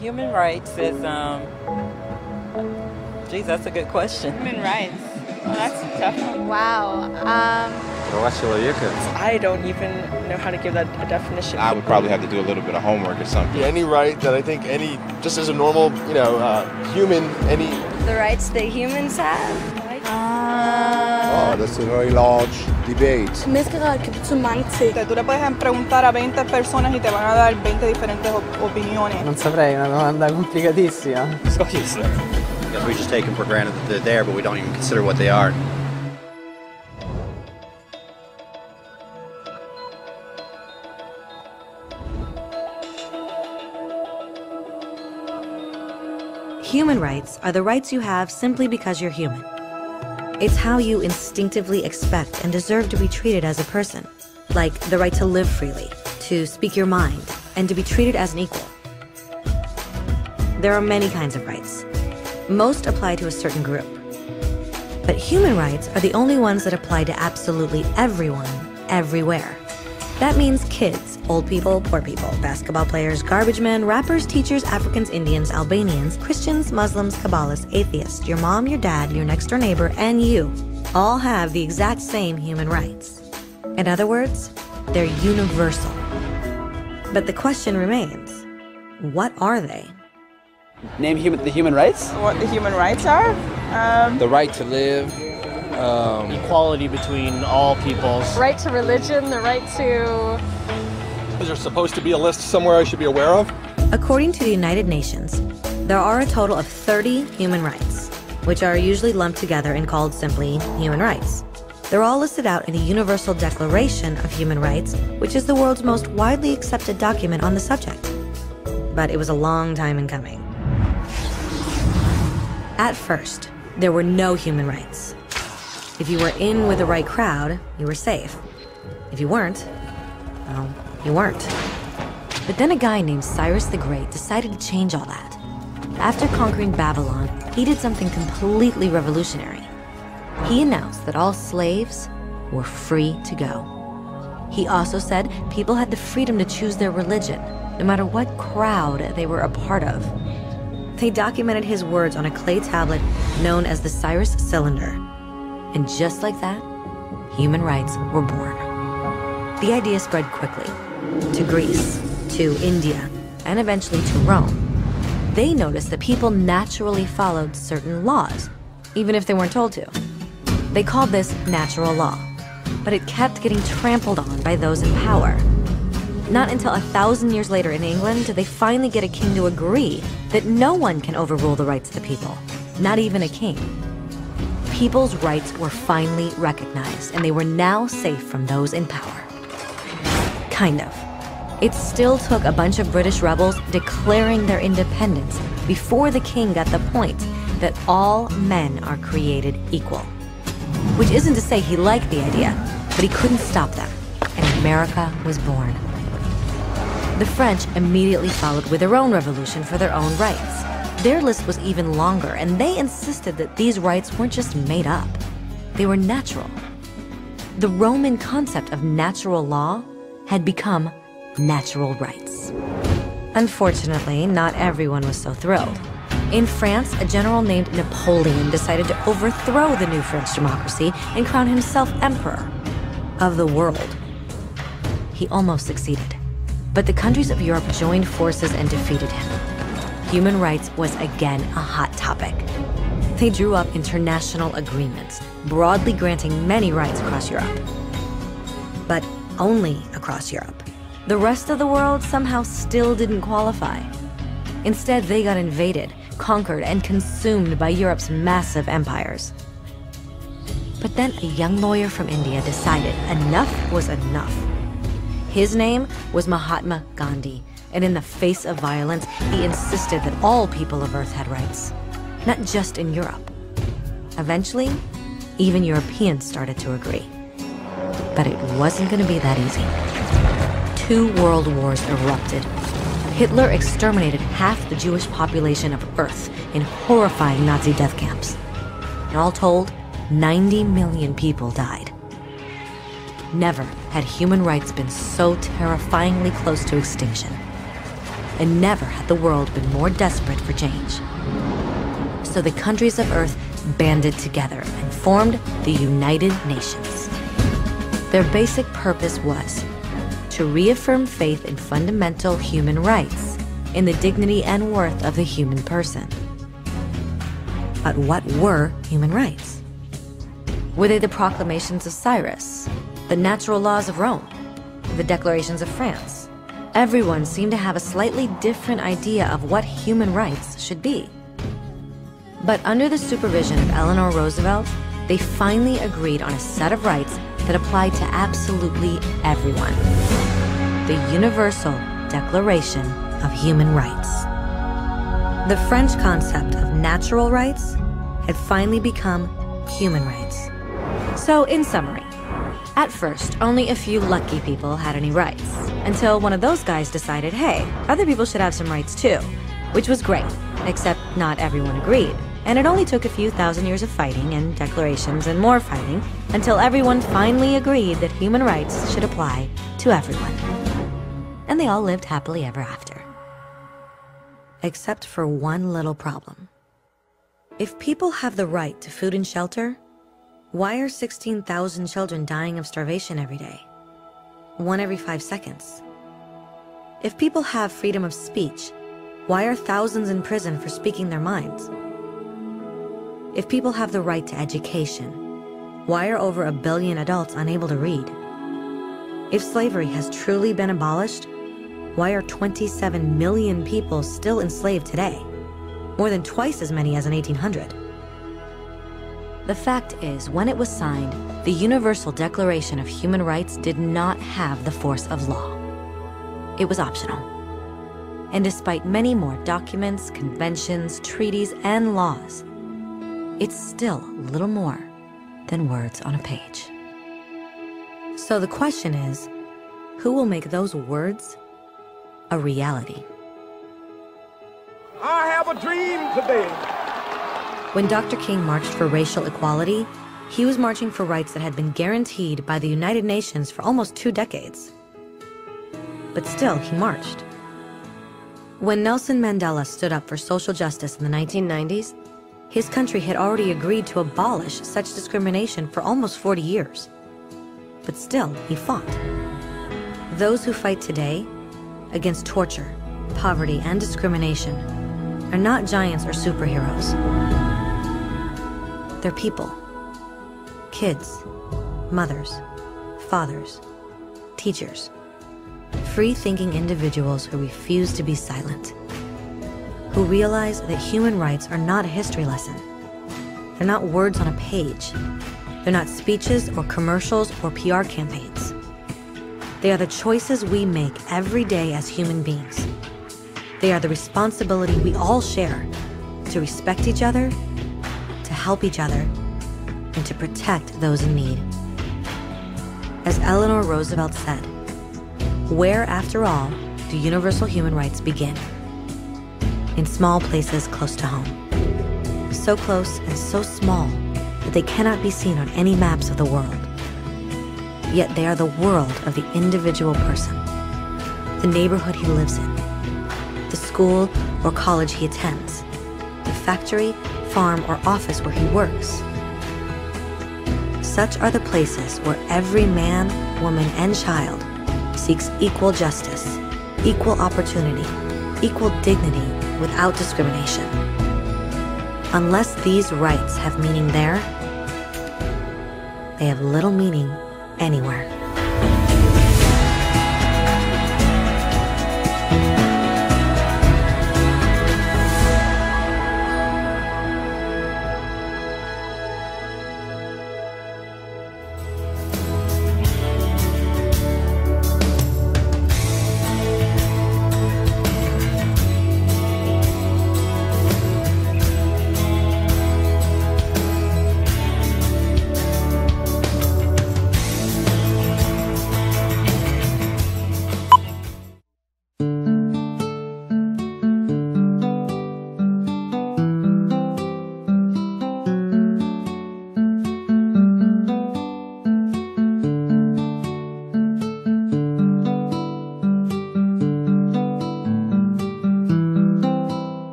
Human rights is, geez, that's a good question. Human rights. Well, that's a tough one. Wow. I don't even know how to give that a definition. I would probably have to do a little bit of homework or something. Any right that I think just as a normal, human, The rights that humans have? Oh, that's a very large debate. Més que så mange ting. Tú le puedes preguntar a 20 personas y te van a dar 20 diferentes opiniones. Non saprei, una domanda complicatissima. Because we just take them for granted that they're there, but we don't even consider what they are. Human rights are the rights you have simply because you're human. It's how you instinctively expect and deserve to be treated as a person, like the right to live freely, to speak your mind, and to be treated as an equal. There are many kinds of rights. Most apply to a certain group. But human rights are the only ones that apply to absolutely everyone, everywhere. That means kids, old people, poor people, basketball players, garbage men, rappers, teachers, Africans, Indians, Albanians, Christians, Muslims, Kabbalists, atheists, your mom, your dad, your next door neighbor, and you all have the exact same human rights. In other words, they're universal. But the question remains, what are they? Name the human rights? What the human rights are? The right to live. Equality between all peoples. Right to religion, the right to... Is there supposed to be a list somewhere I should be aware of? According to the United Nations, there are a total of 30 human rights, which are usually lumped together and called simply human rights. They're all listed out in the Universal Declaration of Human Rights, which is the world's most widely accepted document on the subject. But it was a long time in coming. At first, there were no human rights. If you were in with the right crowd, you were safe. If you weren't, well, you weren't. But then a guy named Cyrus the Great decided to change all that. After conquering Babylon, he did something completely revolutionary. He announced that all slaves were free to go. He also said people had the freedom to choose their religion, no matter what crowd they were a part of. They documented his words on a clay tablet known as the Cyrus Cylinder. And just like that, human rights were born. The idea spread quickly to Greece, to India, and eventually to Rome. They noticed that people naturally followed certain laws, even if they weren't told to. They called this natural law, but it kept getting trampled on by those in power. Not until 1,000 years later in England did they finally get a king to agree that no one can overrule the rights of the people, not even a king. People's rights were finally recognized, and they were now safe from those in power. Kind of. It still took a bunch of British rebels declaring their independence before the king got the point that all men are created equal. Which isn't to say he liked the idea, but he couldn't stop them, and America was born. The French immediately followed with their own revolution for their own rights. Their list was even longer, and they insisted that these rights weren't just made up. They were natural. The Roman concept of natural law had become natural rights. Unfortunately, not everyone was so thrilled. In France, a general named Napoleon decided to overthrow the new French democracy and crown himself emperor of the world. He almost succeeded, but the countries of Europe joined forces and defeated him. Human rights was again a hot topic. They drew up international agreements, broadly granting many rights across Europe. But only across Europe. The rest of the world somehow still didn't qualify. Instead, they got invaded, conquered, and consumed by Europe's massive empires. But then a young lawyer from India decided enough was enough. His name was Mahatma Gandhi, and in the face of violence, he insisted that all people of Earth had rights, not just in Europe. Eventually, even Europeans started to agree. But it wasn't going to be that easy. 2 world wars erupted. Hitler exterminated half the Jewish population of Earth in horrifying Nazi death camps. And all told, 90 million people died. Never had human rights been so terrifyingly close to extinction. and never had the world been more desperate for change. So the countries of Earth banded together and formed the United Nations. Their basic purpose was to reaffirm faith in fundamental human rights, in the dignity and worth of the human person. But what were human rights? Were they the proclamations of Cyrus, the natural laws of Rome, the declarations of France? Everyone seemed to have a slightly different idea of what human rights should be. But under the supervision of Eleanor Roosevelt, they finally agreed on a set of rights that applied to absolutely everyone. The Universal Declaration of Human Rights. The French concept of natural rights had finally become human rights. So, in summary, at first, only a few lucky people had any rights, until one of those guys decided, hey, other people should have some rights too, which was great, except not everyone agreed. And it only took a few thousand years of fighting and declarations and more fighting until everyone finally agreed that human rights should apply to everyone. And they all lived happily ever after. Except for one little problem. If people have the right to food and shelter, why are 16,000 children dying of starvation every day? 1 every 5 seconds. If people have freedom of speech, why are thousands in prison for speaking their minds? If people have the right to education, why are over 1 billion adults unable to read? If slavery has truly been abolished, why are 27 million people still enslaved today? More than twice as many as in 1800. The fact is, when it was signed, the Universal Declaration of Human Rights did not have the force of law. It was optional. And despite many more documents, conventions, treaties, and laws, it's still little more than words on a page. So the question is, who will make those words a reality? I have a dream today. When Dr. King marched for racial equality, he was marching for rights that had been guaranteed by the United Nations for almost 2 decades. But still, he marched. When Nelson Mandela stood up for social justice in the 1990s, his country had already agreed to abolish such discrimination for almost 40 years. But still, he fought. Those who fight today against torture, poverty, and discrimination are not giants or superheroes. They're people. Kids, mothers, fathers, teachers. Free-thinking individuals who refuse to be silent. Who realize that human rights are not a history lesson. They're not words on a page. They're not speeches or commercials or PR campaigns. They are the choices we make every day as human beings. They are the responsibility we all share to respect each other, to help each other, and to protect those in need. As Eleanor Roosevelt said, where, after all, do universal human rights begin? In small places close to home. So close and so small that they cannot be seen on any maps of the world. Yet they are the world of the individual person, the neighborhood he lives in, the school or college he attends, the factory, farm, or office where he works. Such are the places where every man, woman, and child seeks equal justice, equal opportunity, equal dignity without discrimination. Unless these rights have meaning there, they have little meaning anywhere.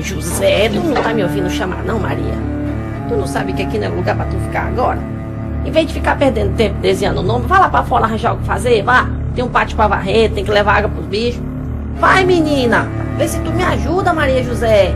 Maria José, tu não tá me ouvindo chamar não, Maria? Tu não sabe que aqui não é lugar pra tu ficar agora? Em vez de ficar perdendo tempo desenhando o nome, vai lá pra fora arranjar o que fazer, vá. Tem um pátio pra varrer, tem que levar água pros bichos. Vai, menina, vê se tu me ajuda, Maria José.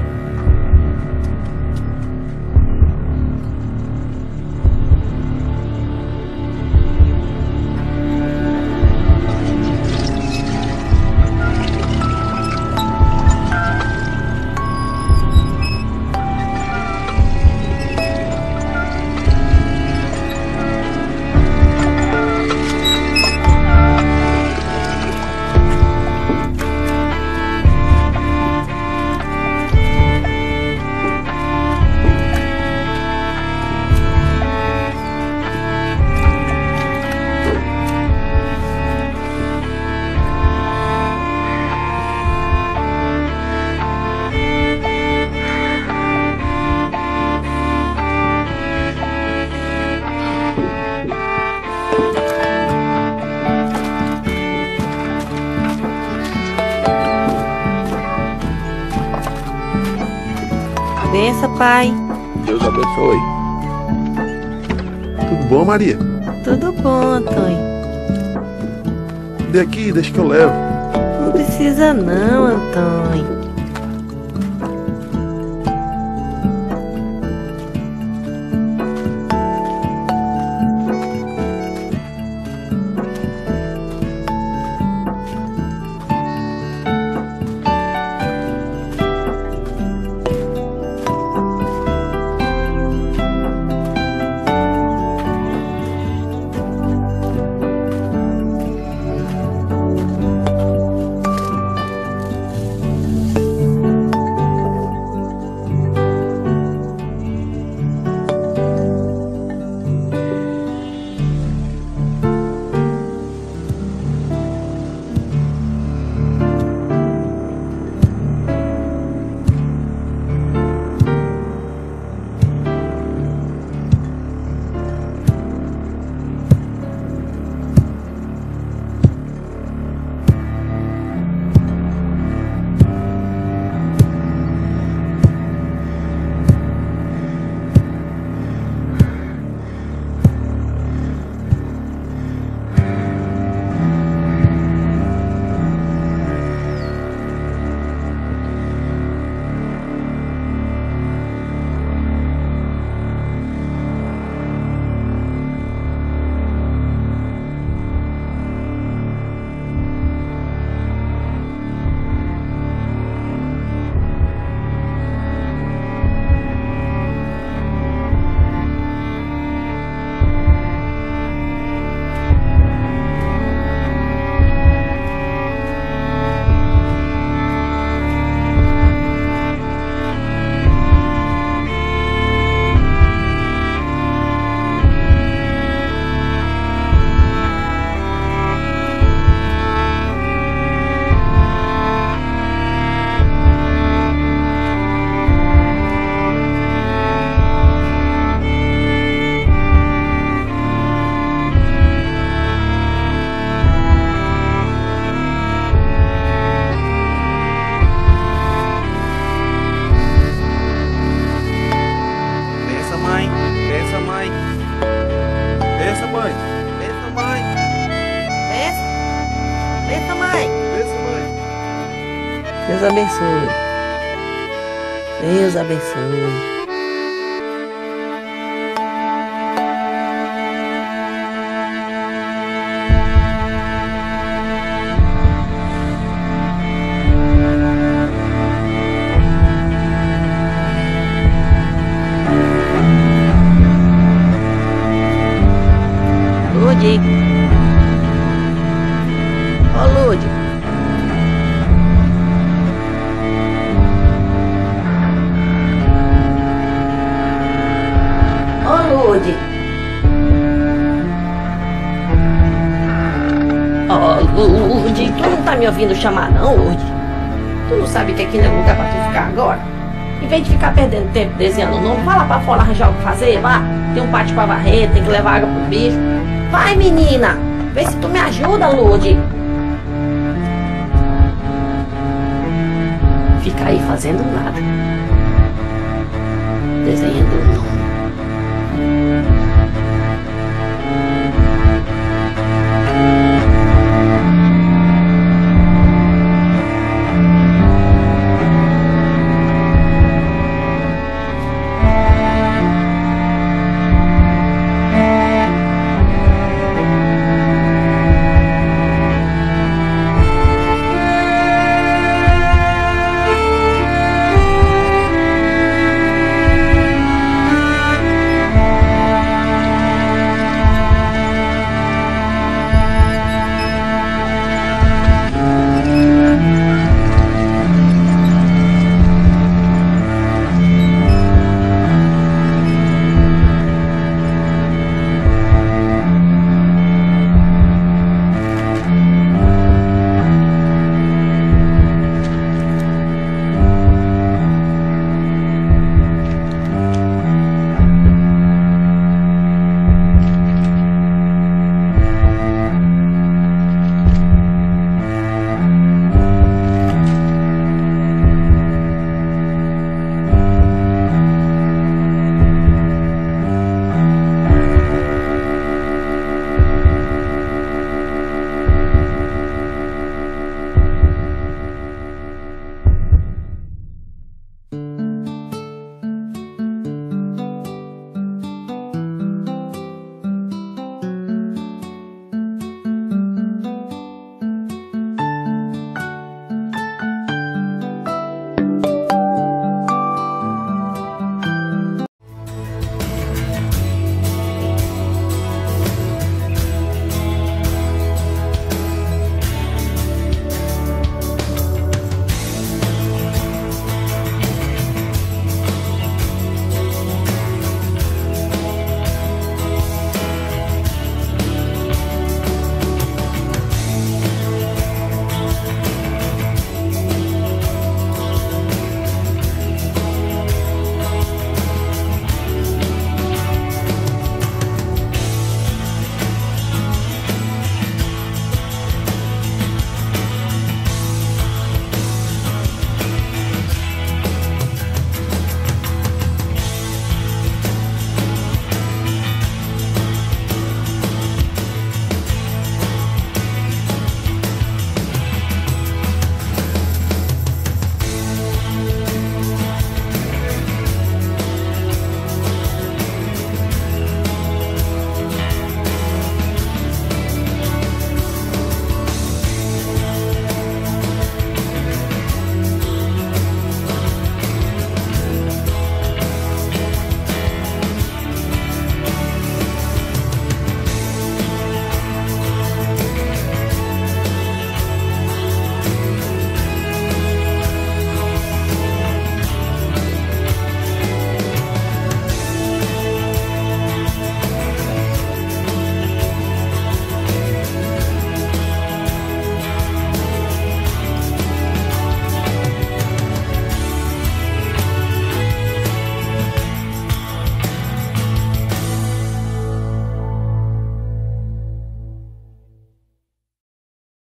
Benção, pai. Deus abençoe. Tudo bom, Maria? Tudo bom, Antônio. Dê aqui, deixa que eu levo. Não precisa não, Antônio. Deus abençoe. Deus abençoe. Lude. Ó, Lude. Lude. Oh, Lude, tu não tá me ouvindo chamar não, Lude? Tu não sabe que aqui não é lugar pra tu ficar agora? Em vez de ficar perdendo tempo desenhando o nome, vai lá pra fora arranjar o que fazer, vá. Tem um pátio pra varrer, tem que levar água pros bichos. Vai, menina, vê se tu me ajuda, Lude. Fica aí fazendo nada. ouvindo.